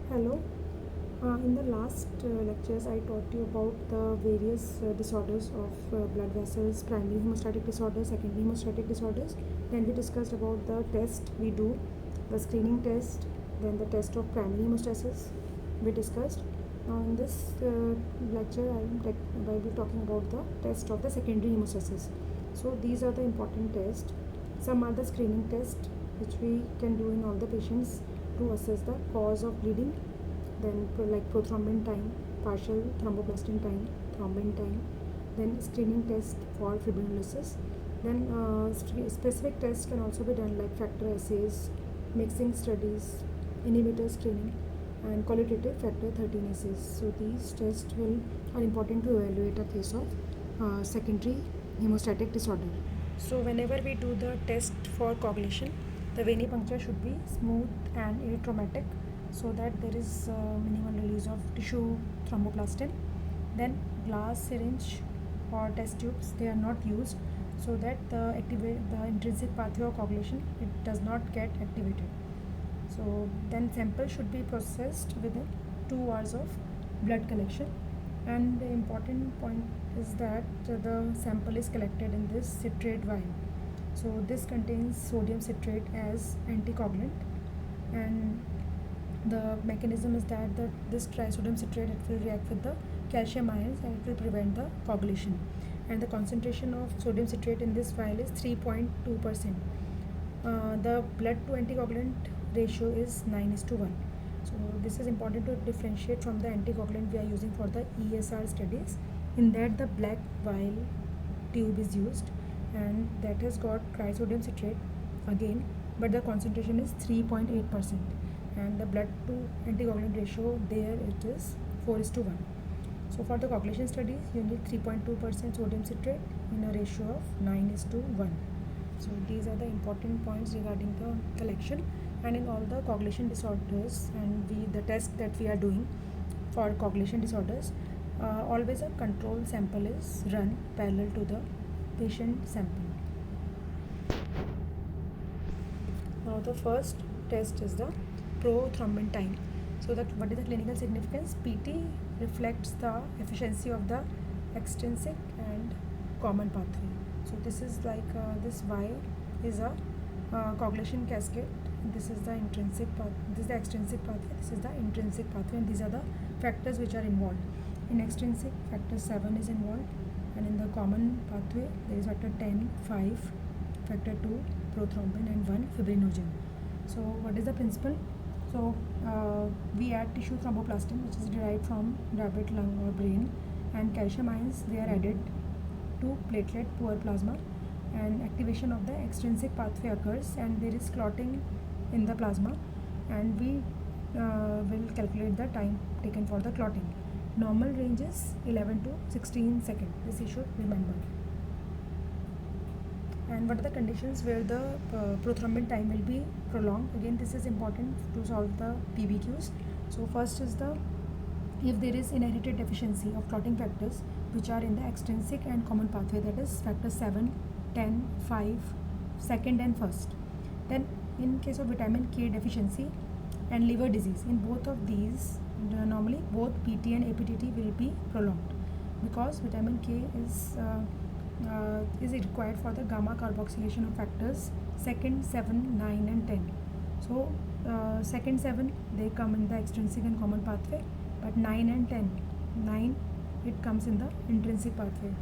Hello. In the last lectures, I taught you about the various disorders of blood vessels, primary hemostatic disorders, secondary hemostatic disorders. Then we discussed about the test we do, the screening test, then the test of primary hemostasis we discussed. Now in this lecture, I will be talking about the test of the secondary hemostasis. So these are the important tests. Some are the screening tests which we can do in all the patients to assess the cause of bleeding, then like prothrombin time, partial thromboplastin time, thrombin time, then screening test for fibrinolysis. Then specific tests can also be done like factor assays, mixing studies, inhibitor screening, and qualitative factor 13 assays. So these tests are important to evaluate a case of secondary hemostatic disorder. So whenever we do the test for coagulation, the venipuncture should be smooth and atraumatic so that there is minimal release of tissue thromboplastin. Then glass syringe or test tubes, they are not used so that the intrinsic pathway of coagulation, it does not get activated. So then sample should be processed within 2 hours of blood collection, and the important point is that the sample is collected in this citrate vial. So this contains sodium citrate as anticoagulant, and the mechanism is that this trisodium citrate, it will react with the calcium ions and it will prevent the coagulation. And the concentration of sodium citrate in this vial is 3.2%. The blood to anticoagulant ratio is 9:1. So this is important to differentiate from the anticoagulant we are using for the ESR studies. In that, the black vial tube is used, and that has got trisodium citrate again, but the concentration is 3.8%, and the blood to anticoagulant ratio there, it is 4:1. So for the coagulation studies, you need 3.2% sodium citrate in a ratio of 9:1. So these are the important points regarding the collection. And in all the coagulation disorders, and the test that we are doing for coagulation disorders, always a control sample is run parallel to the patient sample. Now the first test is the prothrombin time. So that what is the clinical significance? PT reflects the efficiency of the extrinsic and common pathway. So this is like this Y is a coagulation cascade. This is the intrinsic path. This is the extrinsic pathway. This is the intrinsic pathway, and these are the factors which are involved. In extrinsic, factor 7 is involved, and in the common pathway there is factor 10, 5, factor 2, prothrombin, and 1, fibrinogen. So what is the principle? So we add tissue thromboplastin, which is derived from rabbit lung or brain, and calcium ions, they are added to platelet poor plasma, and activation of the extrinsic pathway occurs, and there is clotting in the plasma, and we will calculate the time taken for the clotting. Normal range is 11 to 16 seconds. This you should remember. And what are the conditions where the prothrombin time will be prolonged? Again, this is important to solve the PBQs. So first is if there is inherited deficiency of clotting factors which are in the extrinsic and common pathway, that is factor 7, 10, 5, second and first. Then in case of vitamin K deficiency and liver disease, in both of these, normally both PT and APTT will be prolonged, because vitamin K is required for the gamma carboxylation of factors second, 7, 9 and 10. So second 7, they come in the extrinsic and common pathway, but 9 and 10, 9 it comes in the intrinsic pathway,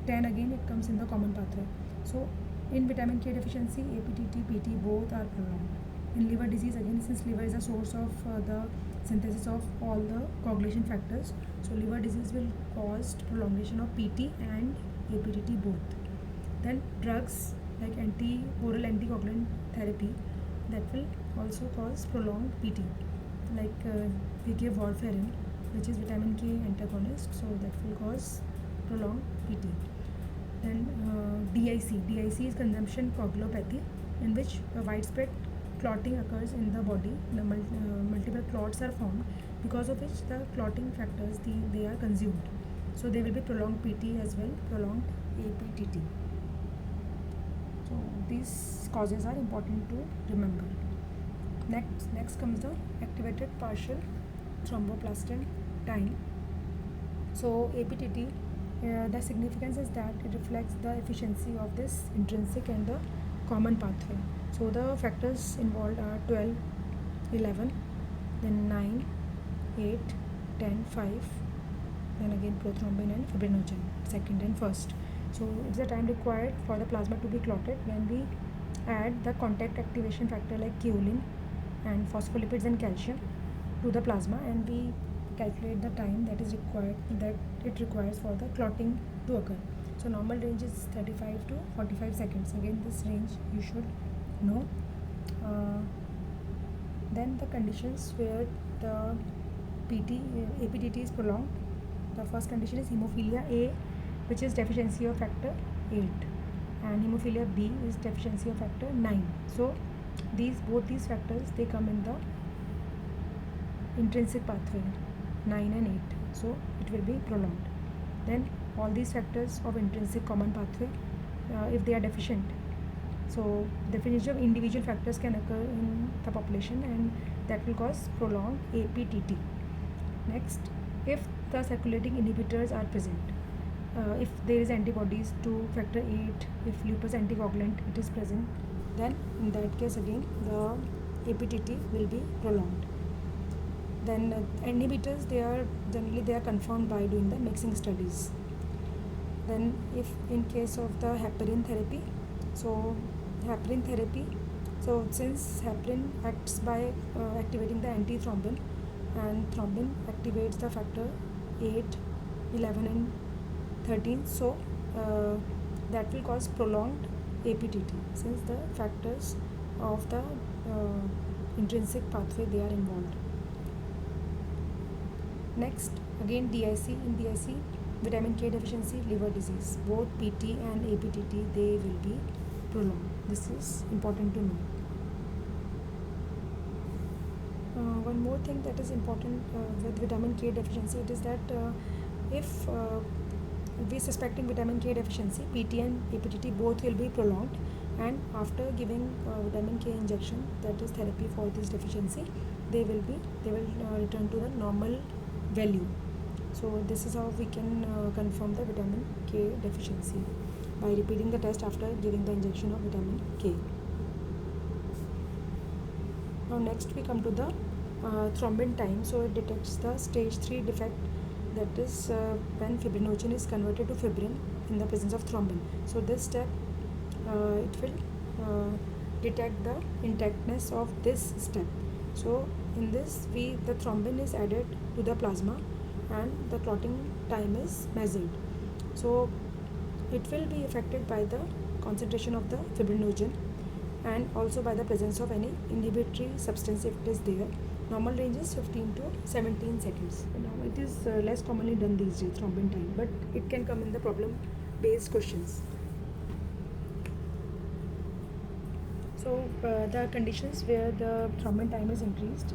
10 again it comes in the common pathway. So in vitamin K deficiency, APTT, PT both are prolonged. In liver disease, again, since liver is a source of the synthesis of all the coagulation factors, so liver disease will cause prolongation of PT and APTT both. Then drugs like oral anticoagulant therapy, that will also cause prolonged PT, like we give warfarin, which is vitamin K antagonist, so that will cause prolonged PT. Then DIC is consumption coagulopathy, in which widespread clotting occurs in the body. The multiple clots are formed, because of which the clotting factors, they are consumed. So there will be prolonged PT as well, prolonged APTT. So these causes are important to remember. Next comes the activated partial thromboplastin time. So APTT, the significance is that it reflects the efficiency of this intrinsic and the common pathway. So the factors involved are 12, 11, then 9, 8, 10, 5, then again prothrombin and fibrinogen, second and first. So it's the time required for the plasma to be clotted when we add the contact activation factor like kaolin and phospholipids and calcium to the plasma, and we calculate the time that it requires for the clotting to occur. So normal range is 35 to 45 seconds. Again, this range you should know. Then the conditions where the APTT is prolonged. The first condition is hemophilia A, which is deficiency of factor 8, and hemophilia B is deficiency of factor 9. So both these factors, they come in the intrinsic pathway 9 and 8, so it will be prolonged. Then all these factors of intrinsic common pathway, if they are deficient, so definition of individual factors can occur in the population, and that will cause prolonged APTT. Next, if the circulating inhibitors are present, if there is antibodies to factor 8, if lupus anticoagulant it is present, then in that case again the APTT will be prolonged. Then inhibitors, they are confirmed by doing the mixing studies. Then if in case of the heparin therapy, so since heparin acts by activating the antithrombin, and thrombin activates the factor 8, 11 and 13, so that will cause prolonged APTT since the factors of the intrinsic pathway, they are involved. Next, again DIC. In DIC, vitamin K deficiency, liver disease, both PT and APTT, they will be prolonged. This is important to know. One more thing that is important with vitamin K deficiency, it is that if we are suspecting vitamin K deficiency, PT and APTT both will be prolonged, and after giving vitamin K injection, that is therapy for this deficiency, they will return to the normal value. So this is how we can confirm the vitamin K deficiency, by repeating the test after giving the injection of vitamin K. Now next we come to the thrombin time. So it detects the stage 3 defect, that is when fibrinogen is converted to fibrin in the presence of thrombin. So this step, it will detect the intactness of this step. So in this, the thrombin is added to the plasma and the clotting time is measured. So it will be affected by the concentration of the fibrinogen and also by the presence of any inhibitory substance if it is there. Normal range is 15 to 17 seconds. Now it is less commonly done these days, thrombin time, but it can come in the problem based questions. So the conditions where the thrombin time is increased,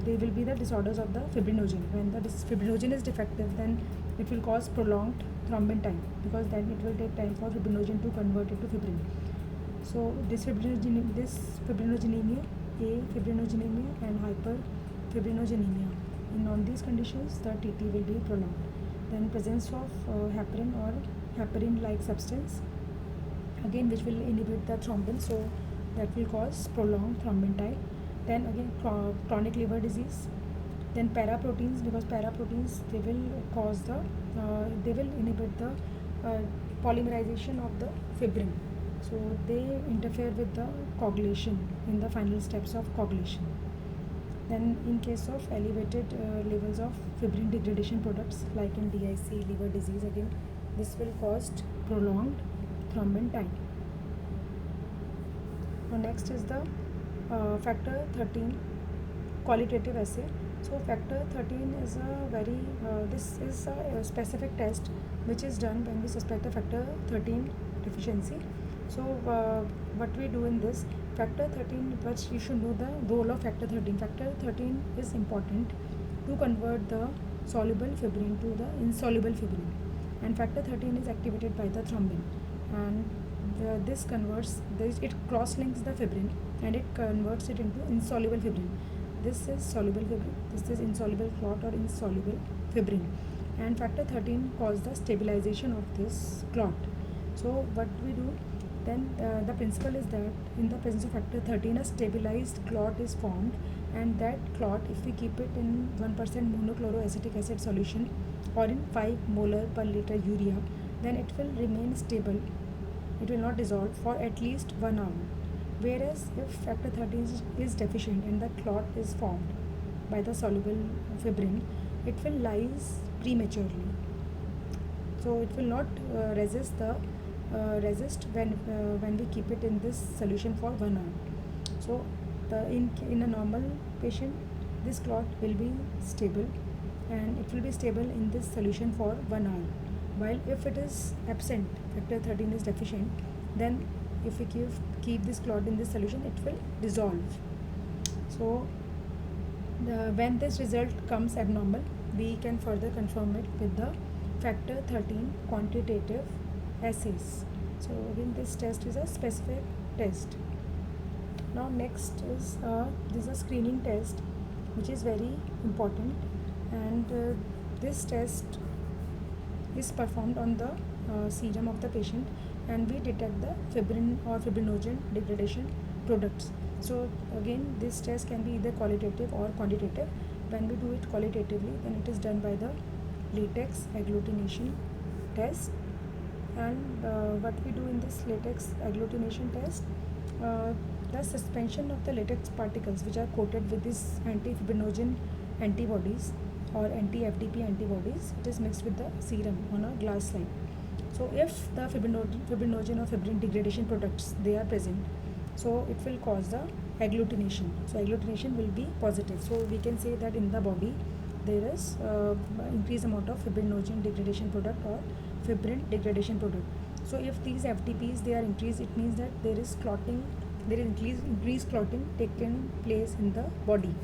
they will be the disorders of the fibrinogen. When the fibrinogen is defective, then it will cause prolonged thrombin time, because then it will take time for fibrinogen to convert into fibrin. So fibrinogenemia, afibrinogenemia and hyperfibrinogenemia. In all these conditions, the TT will be prolonged. Then presence of heparin or heparin-like substance, again which will inhibit the thrombin, so that will cause prolonged thrombin time. Then again chronic liver disease. Then paraproteins, because paraproteins, they will inhibit the polymerization of the fibrin. So they interfere with the coagulation in the final steps of coagulation. Then in case of elevated levels of fibrin degradation products like in DIC, liver disease, again this will cause prolonged thrombin time. Now next is the factor 13 qualitative assay. So factor 13 is this is a specific test which is done when we suspect the factor 13 deficiency. So what we do in this factor 13, but you should know the role of factor 13. Factor 13 is important to convert the soluble fibrin to the insoluble fibrin, and factor 13 is activated by the thrombin, and this converts this, it cross links the fibrin and it converts it into insoluble fibrin. This is soluble fibrin, this is insoluble clot or insoluble fibrin, and factor 13 causes the stabilization of this clot. So what we do then, the principle is that in the presence of factor 13 a stabilized clot is formed, and that clot, if we keep it in 1% monochloroacetic acid solution or in 5 molar per liter urea, then it will remain stable, it will not dissolve for at least 1 hour. Whereas if factor 13 is deficient and the clot is formed by the soluble fibrin, it will lyse prematurely, so it will not resist when we keep it in this solution for 1 hour. So in a normal patient, this clot will be stable and it will be stable in this solution for 1 hour, while if it is absent, factor 13 is deficient, then if we keep this clot in this solution, it will dissolve. So when this result comes abnormal, we can further confirm it with the factor 13 quantitative assays. So again, this test is a specific test. Now next is this is a screening test which is very important, and this test is performed on the serum of the patient, and we detect the fibrin or fibrinogen degradation products. So again, this test can be either qualitative or quantitative. When we do it qualitatively, then it is done by the latex agglutination test. And what we do in this latex agglutination test, the suspension of the latex particles which are coated with this anti-fibrinogen antibodies or anti-FDP antibodies, it is mixed with the serum on a glass slide. So if the fibrinogen or fibrin degradation products, they are present, so it will cause the agglutination. So agglutination will be positive. So we can say that in the body there is increased amount of fibrinogen degradation product or fibrin degradation product. So if these FDPs, they are increased, it means that there is clotting, there is increased clotting taken place in the body,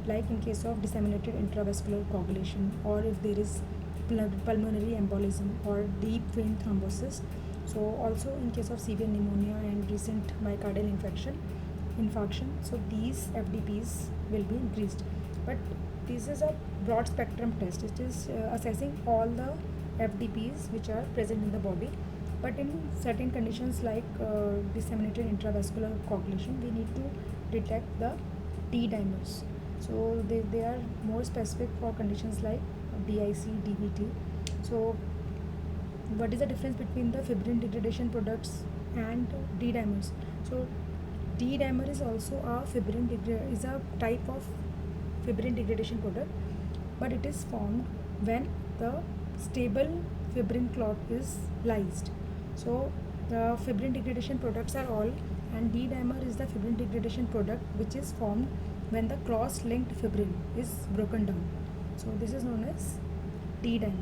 like in case of disseminated intravascular coagulation, or if there is pulmonary embolism or deep vein thrombosis. So also in case of severe pneumonia and recent myocardial infarction, so these FDPs will be increased. But this is a broad spectrum test. It is assessing all the FDPs which are present in the body. But in certain conditions like disseminated intravascular coagulation, we need to detect the D dimers. So they are more specific for conditions like DIC, DVT. So what is the difference between the fibrin degradation products and D dimers? So D dimer is also is a type of fibrin degradation product, but it is formed when the stable fibrin clot is lysed. So the fibrin degradation products are all, and D dimer is the fibrin degradation product which is formed when the cross-linked fibrin is broken down. So this is known as D dimer.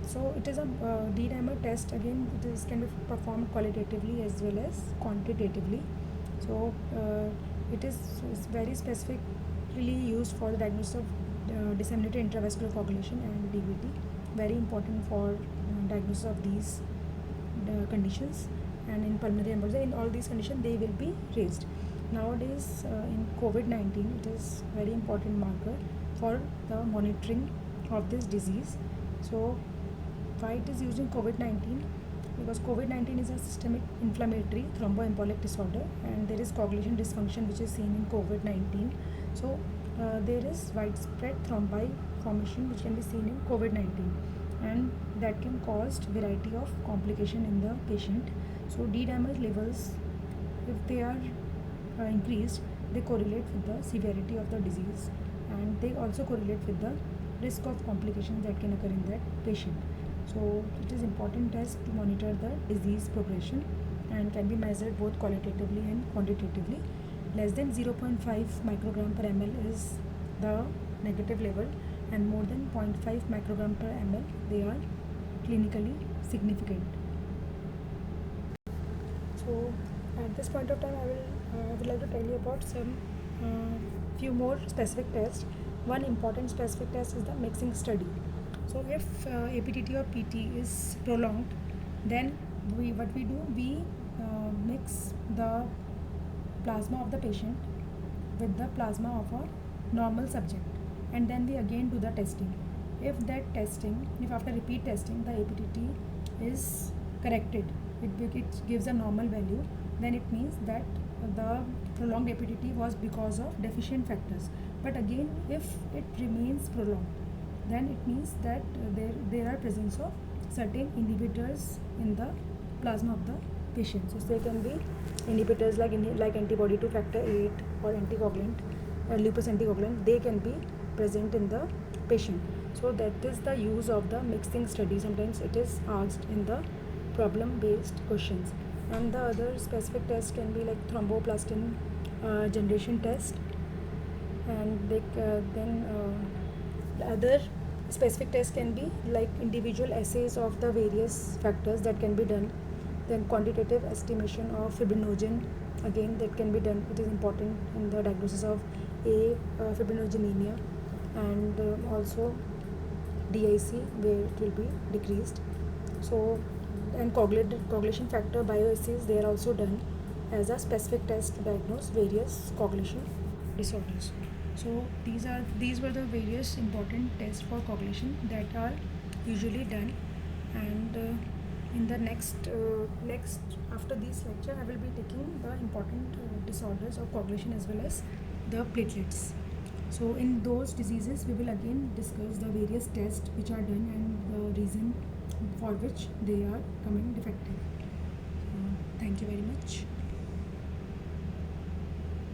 So it is a D dimer test. Again, this can be performed qualitatively as well as quantitatively. So it is very specifically used for the diagnosis of disseminated intravascular coagulation and DVT. Very important for diagnosis of these conditions, and in pulmonary embolism, in all these conditions they will be raised. Nowadays in COVID-19, it is very important marker for the monitoring of this disease. So why it is used in COVID-19? Because COVID-19 is a systemic inflammatory thromboembolic disorder, and there is coagulation dysfunction which is seen in COVID-19. So there is widespread thrombi formation which can be seen in COVID-19, and that can cause variety of complication in the patient. So D dimer levels, if they are increased, they correlate with the severity of the disease, and they also correlate with the risk of complications that can occur in that patient. So it is important test to monitor the disease progression and can be measured both qualitatively and quantitatively. Less than 0.5 microgram per ml is the negative level, and more than 0.5 microgram per ml, they are clinically significant. So at this point of time, I would like to tell you about some few more specific tests. One important specific test is the mixing study. So if APTT or PT is prolonged, Then what we do, we mix the plasma of the patient with the plasma of a normal subject, and then we again do the testing. If after repeat testing the APTT is corrected, it gives a normal value, then it means that the prolonged APTT was because of deficient factors. But again, if it remains prolonged, then it means that there are presence of certain inhibitors in the plasma of the patient. So they can be inhibitors like antibody to factor 8 or anticoagulant, lupus anticoagulant. They can be present in the patient. So that is the use of the mixing study. Sometimes it is asked in the problem based questions. And the other specific test can be like thromboplastin generation test, and other specific tests can be like individual assays of the various factors that can be done. Then quantitative estimation of fibrinogen, again that can be done. It is important in the diagnosis of fibrinogenemia, and also DIC where it will be decreased. So, and coagulation factor bioassays, they are also done as a specific test to diagnose various coagulation disorders. So these were the various important tests for coagulation that are usually done. And in the next after this lecture, I will be taking the important disorders of coagulation as well as the platelets. So in those diseases, we will again discuss the various tests which are done and the reason for which they are coming defective. Thank you very much.